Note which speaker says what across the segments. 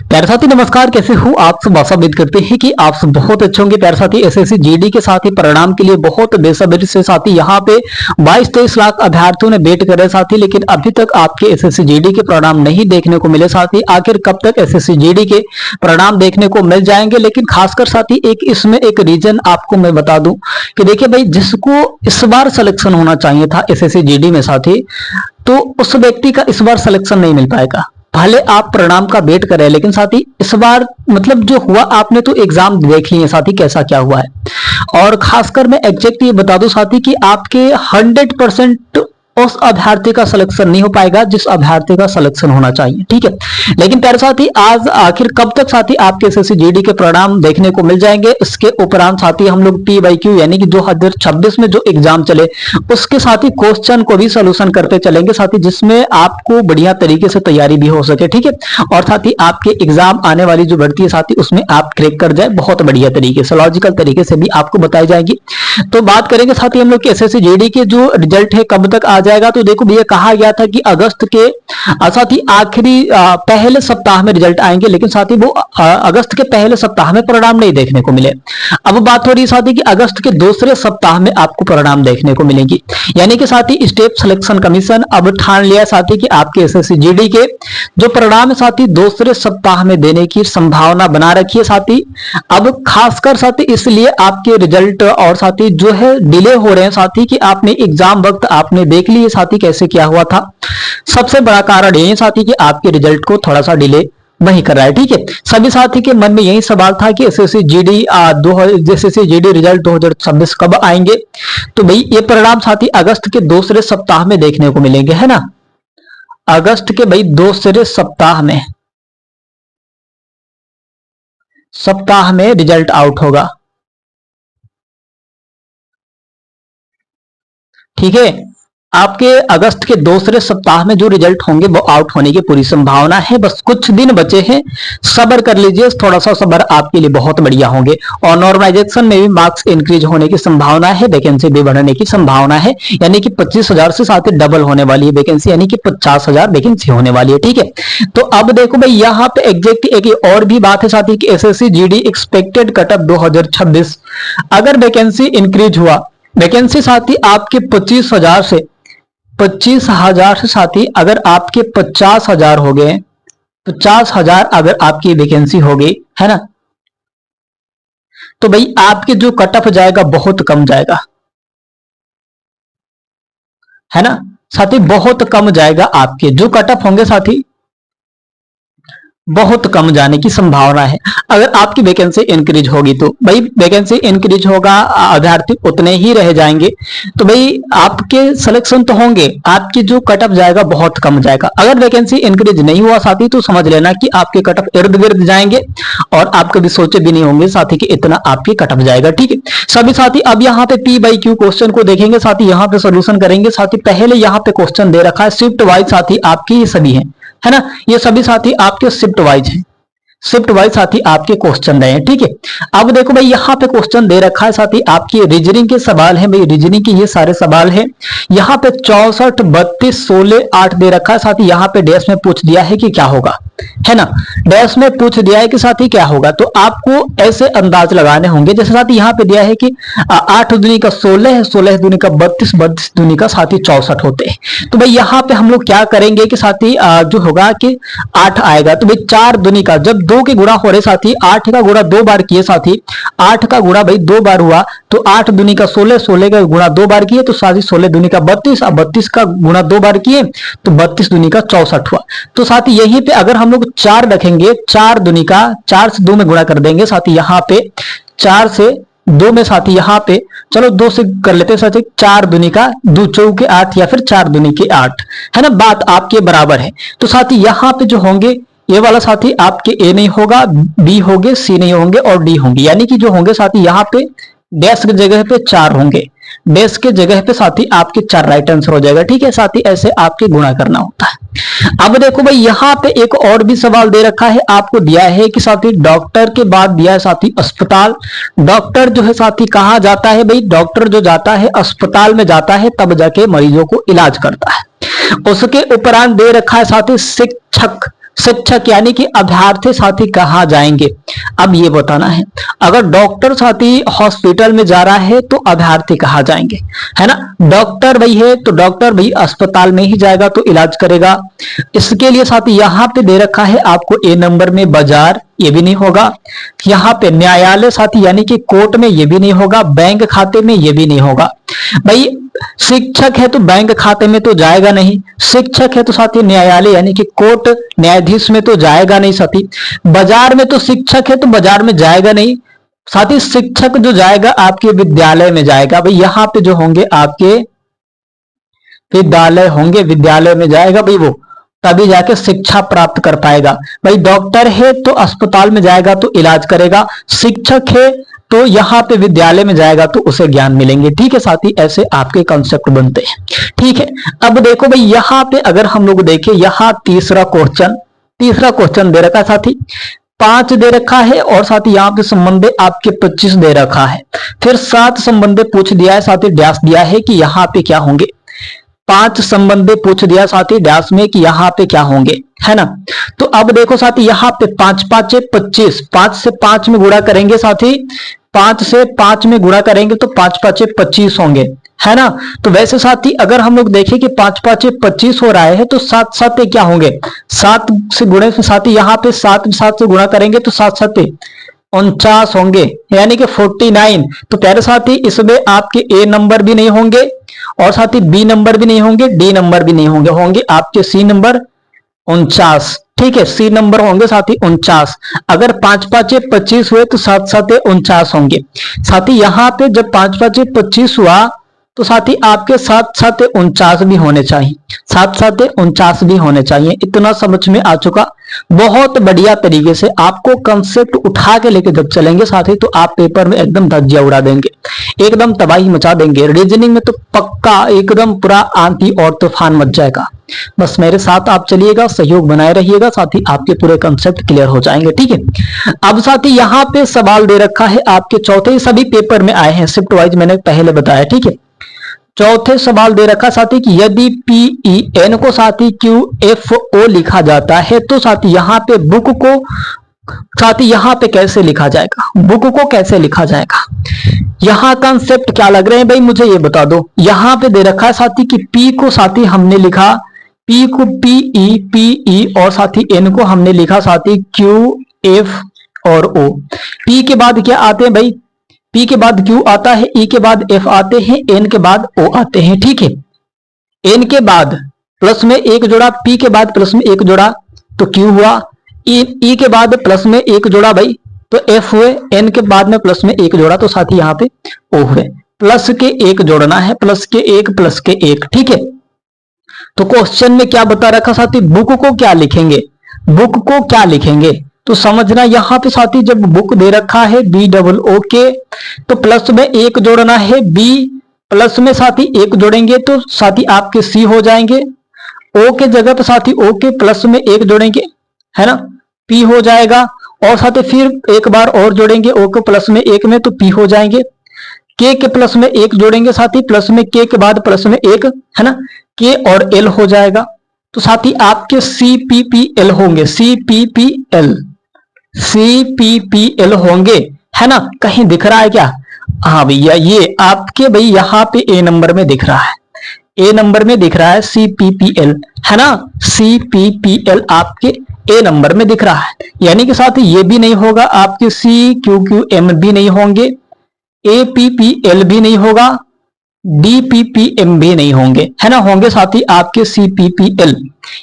Speaker 1: प्यारे साथी नमस्कार, कैसे हो आप सब। आशा उम्मीद करते हैं कि आप सब बहुत अच्छे होंगे। प्यारे साथी एसएससी जीडी के साथ ही परिणाम के लिए बहुत बेसब्री से साथी यहाँ पे 22-23 लाख अभ्यर्थियों ने वेट करे साथी, लेकिन अभी तक आपके एसएससी जीडी के परिणाम नहीं देखने को मिले साथी। आखिर कब तक एसएससी जीडी के परिणाम देखने को मिल जाएंगे। लेकिन खासकर साथी इसमें एक रीजन आपको मैं बता दूं कि देखिए भाई, जिसको इस बार सिलेक्शन होना चाहिए था एसएससी जीडी में साथी, तो उस व्यक्ति का इस बार सिलेक्शन नहीं मिल पाएगा। भले आप परिणाम का वेट करें, लेकिन साथी इस बार मतलब जो हुआ, आपने तो एग्जाम देख लिए साथी कैसा क्या हुआ है। और खासकर मैं एग्जैक्ट ये बता दूं साथी कि आपके 100% उस अभ्यर्थी का सिलेक्शन नहीं हो पाएगा जिस अभ्यर्थी का सिलेक्शन होना चाहिए, ठीक है। लेकिन प्यारे साथी आज आखिर कब तक साथी आपके एसएससी जीडी के परिणाम देखने को मिल जाएंगे। इसके उपरांत साथी हम लोग PYQ यानी कि 2026 में जो एग्जाम चले उसके साथी क्वेश्चन को भी सोल्यूशन करते चलेंगे साथी, जिसमें आपको बढ़िया तरीके से तैयारी भी हो सके, ठीक है। और साथी आपके एग्जाम आने वाली जो बढ़ती है साथी उसमें आप क्रैक कर जाए बहुत बढ़िया तरीके से, लॉजिकल तरीके से भी आपको बताई जाएगी। तो बात करेंगे साथी हम लोग के एसएससी जीडी के जो रिजल्ट है कब तक आ जाएगा। तो देखो भैया, कहा गया था कि अगस्त के साथी आखिरी पहले सप्ताह में रिजल्ट आएंगे, लेकिन साथी वो अगस्त के पहले सप्ताह में परिणाम नहीं देखने को मिले। अब बात हो रही है साथी कि अगस्त के दूसरे सप्ताह में आपको परिणाम देखने को मिलेंगी। यानी कि साथी स्टेट सिलेक्शन कमीशन अब ठान लिया साथी कि आपके एसएससी जीडी के जो परिणाम है साथी दूसरे सप्ताह में देने की संभावना बना रखी है साथी। अब खासकर साथी इसलिए आपके रिजल्ट और साथी जो है डिले हो रहे हैं साथी कि आपने एग्जाम वक्त आपने देख लिए साथी कैसे क्या हुआ था। सबसे बड़ा कारण यही साथी कि आपके रिजल्ट को थोड़ा सा डिले वही कर रहा है, ठीक है। सभी साथी के मन में यही सवाल था कि एसएससी जीडी रिजल्ट 2026 कब आएंगे। तो भाई ये परिणाम साथी अगस्त के दूसरे सप्ताह में देखने को मिलेंगे, है ना। अगस्त के भाई दूसरे सप्ताह में रिजल्ट आउट होगा, ठीक है। आपके अगस्त के दूसरे सप्ताह में जो रिजल्ट होंगे वो आउट होने की पूरी संभावना है। बस कुछ दिन बचे हैं, सब्र कर लीजिए, थोड़ा सा सब्र आपके लिए बहुत बढ़िया होंगे। और नॉर्मलाइजेशन में भी मार्क्स इंक्रीज होने की संभावना है, वैकेंसी भी बढ़ने की संभावना है। यानी कि 25,000 से साथ ही डबल होने वाली है वैकेंसी, यानी कि 50,000 वैकेंसी होने वाली है, ठीक है। तो अब देखो भाई, यहाँ पे एग्जैक्ट एक और भी बात है साथी कि एसएससी जीडी एक्सपेक्टेड कटअप 2026 अगर वैकेंसी इंक्रीज हुआ, वैकेंसी साथी आपके 25,000 से साथी अगर आपके 50,000 हो गए, 50,000 अगर आपकी वैकेंसी हो गई, है ना, तो भाई आपके जो कट ऑफ जाएगा बहुत कम जाएगा, है ना साथी, बहुत कम जाएगा। आपके जो कट ऑफ होंगे साथी बहुत कम जाने की संभावना है। अगर आपकी वैकेंसी इंक्रीज होगी तो भाई वैकेंसी इंक्रीज होगा, अभ्यर्थी उतने ही रह जाएंगे, तो भाई आपके सिलेक्शन तो होंगे, आपकी जो कट ऑफ जाएगा बहुत कम जाएगा। अगर वैकेंसी इंक्रीज नहीं हुआ साथी तो समझ लेना कि आपके कट ऑफ इर्द गिर्द जाएंगे और आप कभी सोचे भी नहीं होंगे साथी कि इतना आपकी कट ऑफ जाएगा, ठीक है। सभी साथी अब यहाँ पे PYQ क्वेश्चन को देखेंगे साथी, यहाँ पे सोल्यूशन करेंगे साथी। पहले यहाँ पे क्वेश्चन दे रखा है शिफ्ट वाइज साथी, आपके ये सभी है ना, ये सभी साथी आपके शिफ्ट वाइज हैं, शिफ्ट वाइज साथी आपके क्वेश्चन रहे हैं, ठीक है। अब देखो भाई, यहाँ पे क्वेश्चन दे रखा है साथी आपकी रीजनिंग के सवाल है भाई, रीजनिंग के ये सारे सवाल हैं। यहाँ पे 64, 32, 16, 8 दे रखा है साथी। यहाँ पे डैश में पूछ दिया है कि क्या होगा, है ना, डैश में पूछ दिया है कि साथी क्या होगा। तो आपको ऐसे अंदाज लगाने होंगे, जैसे साथी यहाँ पे दिया है कि 8 दूनी का 16 है, 16 दूनी का 32, 32 दूनी का साथी 64 होते हैं। तो भाई यहाँ पे हम लोग क्या करेंगे कि साथी जो होगा कि 8 आएगा, तो भाई 4 दूनी का जब 2 के गुणा हो रहे साथी, 8 का गुणा 2 बार किए साथी, 8 का गुणा भाई 2 बार हुआ, तो 8 दूनी का 16, 16 का गुणा 2 बार किए तो साथी 16 दूनी का 32, अब 32 का गुणा 2 बार किए तो 32 दूनी का 64 हुआ। तो साथी यहीं पे अगर हम लोग 4 रखेंगे, 4 दूनी का 4 से 2 में गुणा कर देंगे साथी, यहाँ पे 4 से 2 में साथी, यहाँ पे चलो 2 से कर लेते हैं साथी, 4 दूनी का 2 चौके 8 या फिर 4 दूनी के 8, है ना, बात आपके बराबर है। तो साथी यहाँ पे जो होंगे ये वाला साथी आपके ए नहीं होगा, बी होंगे, सी नहीं होंगे और डी होंगे। यानी कि जो होंगे साथी यहाँ पे डैश की जगह पे 4 होंगे, डैश के जगह पे साथी आपके 4 राइट आंसर हो जाएगा, ठीक है साथी। ऐसे आपके गुणा करना होता है। अब देखो भाई, यहाँ पे एक और भी सवाल दे रखा है, आपको दिया है कि साथी डॉक्टर के बाद दिया है साथी अस्पताल। डॉक्टर जो है साथी कहाँ जाता है भाई, डॉक्टर जो जाता है अस्पताल में जाता है, तब जाके मरीजों को इलाज करता है। उसके उपरांत दे रखा है साथी शिक्षक, शिक्षक यानी कि अभ्यर्थी साथी कहाँ जाएंगे, अब ये बताना है। अगर डॉक्टर साथी हॉस्पिटल में जा रहा है तो अभ्यर्थी कहाँ जाएंगे, है ना। डॉक्टर भाई है तो डॉक्टर भाई अस्पताल में ही जाएगा तो इलाज करेगा। इसके लिए साथी यहाँ पे दे रखा है आपको ए नंबर में बाजार, ये भी नहीं होगा। यहाँ पे न्यायालय साथी यानी कि कोर्ट में, ये भी नहीं होगा। बैंक खाते में, ये भी नहीं होगा। भाई शिक्षक है तो बैंक खाते में तो जाएगा नहीं, शिक्षक है तो साथी न्यायालय यानी कि कोर्ट न्यायाधीश में तो जाएगा नहीं साथी। बाजार में तो शिक्षक है तो बाजार में जाएगा नहीं साथी। शिक्षक जो जाएगा आपके विद्यालय में जाएगा। भाई यहाँ पे जो होंगे आपके विद्यालय होंगे, विद्यालय में जाएगा भाई वो, तभी जाके शिक्षा प्राप्त कर पाएगा। भाई डॉक्टर है तो अस्पताल में जाएगा तो इलाज करेगा, शिक्षक है तो यहाँ पे विद्यालय में जाएगा तो उसे ज्ञान मिलेंगे। ठीक है साथी, ऐसे आपके कॉन्सेप्ट बनते हैं। ठीक है, अब देखो भाई यहाँ पे अगर हम लोग देखें, यहाँ तीसरा क्वेश्चन दे रखा है साथी, 5 दे रखा है और साथ ही यहाँ पे संबंधे आपके 25 दे रखा है। फिर 7 संबंधे पूछ दिया है साथी, डैश दिया है कि यहाँ पे क्या होंगे। 5 संबंधे पूछ दिया साथी डैश में कि यहाँ पे क्या होंगे, है ना। तो अब देखो साथी यहाँ पे 5 5 25, 5 से 5 में गुणा करेंगे साथी, 5 से 5 में गुणा करेंगे तो 5 5 25 होंगे, है ना। तो वैसे साथी अगर हम लोग देखें कि 5 5 25 हो रहा है तो 7 7 क्या होंगे, 7 से गुणे से साथी यहाँ पे 7 7 से गुणा करेंगे तो 7 7 49 होंगे, यानी कि 49। तो प्यारे साथी इसमें आपके ए नंबर भी नहीं होंगे और साथी बी नंबर भी नहीं होंगे, डी नंबर भी नहीं होंगे, होंगे आपके सी नंबर 49। ठीक है, सी नंबर होंगे साथी 49। अगर 5 5 25 हुए तो 7 7 49 होंगे साथी। यहाँ पे जब 5 5 25 हुआ तो साथी आपके 7 7 49 भी होने चाहिए, 7 7 49 भी होने चाहिए। इतना समझ में आ चुका। बहुत बढ़िया तरीके से आपको कंसेप्ट उठा के लेके जब चलेंगे साथी तो आप पेपर में एकदम धज्जियां उड़ा देंगे, एकदम तबाही मचा देंगे। रीजनिंग में तो पक्का एकदम पूरा आंधी और तूफान मच जाएगा। बस मेरे साथ आप चलिएगा, सहयोग बनाए रहिएगा, साथ ही आपके पूरे कंसेप्ट क्लियर हो जाएंगे। ठीक है, अब साथी यहाँ पे सवाल दे रखा है आपके चौथे, सभी पेपर में आए हैं शिफ्ट वाइज, मैंने पहले बताया। ठीक है, चौथे सवाल दे रखा साथी कि यदि PEN को साथी QFO लिखा जाता है तो साथी यहाँ पे बुक को साथी यहाँ पे कैसे लिखा जाएगा, बुक को कैसे लिखा जाएगा। यहाँ कंसेप्ट क्या लग रहे हैं भाई, मुझे ये बता दो। यहाँ पे दे रखा है साथी कि P को साथी हमने लिखा, P को PE और साथी N को हमने लिखा साथी QF और O। P के बाद क्या आते हैं भाई, P के बाद Q आता है, E के बाद F आते हैं, N के बाद O आते हैं। ठीक है, N के बाद प्लस में एक जोड़ा, P के बाद प्लस में एक जोड़ा तो Q हुआ, E के बाद प्लस में एक जोड़ा भाई तो F हुए, N के बाद में प्लस में एक जोड़ा तो साथी यहाँ पे O हुए। प्लस के एक जोड़ना है, प्लस के एक प्लस के एक। ठीक है, तो क्वेश्चन में क्या बता रखा साथी, बुक को क्या लिखेंगे, बुक को क्या लिखेंगे तो समझना। यहाँ पे साथी जब बुक दे रखा है BOOK तो प्लस में एक जोड़ना है, B प्लस में साथी एक जोड़ेंगे तो साथी आपके C हो जाएंगे। O के जगह पे साथी O के प्लस में एक जोड़ेंगे, है ना, P हो जाएगा। और साथी फिर एक बार और जोड़ेंगे O के प्लस में एक में तो P हो जाएंगे। K के प्लस में एक जोड़ेंगे साथी, प्लस में K के बाद प्लस में एक, है ना, K और L हो जाएगा। तो साथी आपके CPPL होंगे, CPPL होंगे, है ना। कहीं दिख रहा है क्या, हाँ भैया ये आपके भाई यहाँ पे ए नंबर में दिख रहा है, ए नंबर में दिख रहा है CPPL, है ना। CPPL आपके ए नंबर में दिख रहा है, यानी कि साथ ये भी नहीं होगा, आपके CQQM भी नहीं होंगे, APPL भी नहीं होगा, DPPM भी नहीं होंगे, है ना। होंगे साथी आपके CPPL,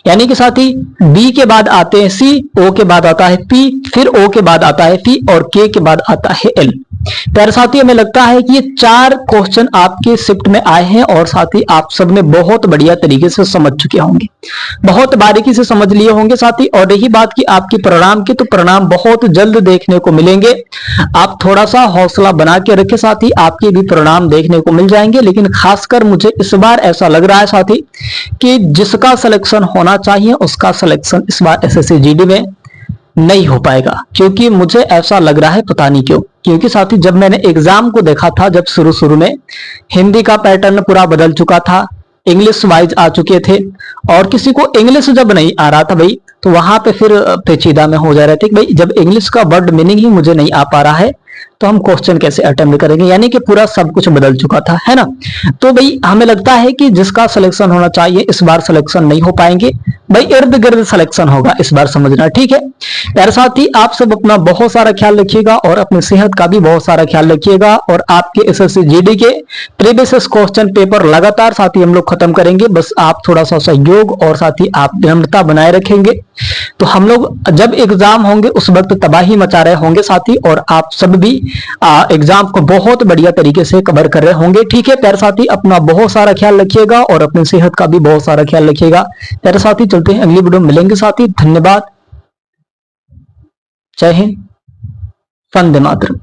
Speaker 1: यानी कि साथी B के बाद आते हैं C, O के बाद आता है P, फिर O के बाद आता है P और K के बाद आता है L। प्यारे साथी हमें लगता है कि ये 4 क्वेश्चन आपके शिफ्ट में आए हैं और साथी आप सबने बहुत बढ़िया तरीके से समझ चुके होंगे, बहुत बारीकी से समझ लिए होंगे साथी। और रही बात की आपकी परिणाम की, तो परिणाम बहुत जल्द देखने को मिलेंगे। आप थोड़ा सा हौसला बना के रखे साथी, आपके भी परिणाम देखने को मिल जाएंगे। लेकिन खासकर मुझे इस बार ऐसा लग रहा है साथी कि जिसका सिलेक्शन होना चाहिए उसका सिलेक्शन इस बार SSC GD में नहीं हो पाएगा, क्योंकि मुझे ऐसा लग रहा है, पता नहीं क्यों। क्योंकि साथी जब मैंने एग्जाम को देखा था, जब शुरू में हिंदी का पैटर्न पूरा बदल चुका था, इंग्लिश वाइज आ चुके थे, और किसी को इंग्लिश जब नहीं आ रहा था भाई, तो वहां पे फिर पेचीदा में हो जा रहे थे कि भाई जब इंग्लिश का वर्ड मीनिंग ही मुझे नहीं आ पा रहा है तो हम क्वेश्चन कैसे अटेम्प्ट करेंगे, यानी कि पूरा सब कुछ बदल चुका था, है ना। तो भाई हमें लगता है कि जिसका सिलेक्शन होना चाहिए इस बार सिलेक्शन नहीं हो पाएंगे भाई, इर्द गिर्द सिलेक्शन होगा इस बार, समझना, ठीक है। प्यारे साथी, आप सब अपना बहुत सारा ख्याल रखिएगा और अपनी सेहत का भी बहुत सारा ख्याल रखिएगा, और आपके एसएससी जीडी के प्रीवियस क्वेश्चन पेपर लगातार साथी हम लोग खत्म करेंगे, बस आप थोड़ा सा सहयोग और साथी आप विनम्रता बनाए रखेंगे तो हम लोग जब एग्जाम होंगे उस वक्त तबाही मचा रहे होंगे साथी, और आप सब भी एग्जाम को बहुत बढ़िया तरीके से कवर कर रहे होंगे, ठीक है। प्यारे साथी, अपना बहुत सारा ख्याल रखिएगा और अपनी सेहत का भी बहुत सारा ख्याल रखिएगा। प्यारे साथी, चलते हैं अगली वीडियो में मिलेंगे साथी, धन्यवाद, जय हिंद, वंदे मातरम।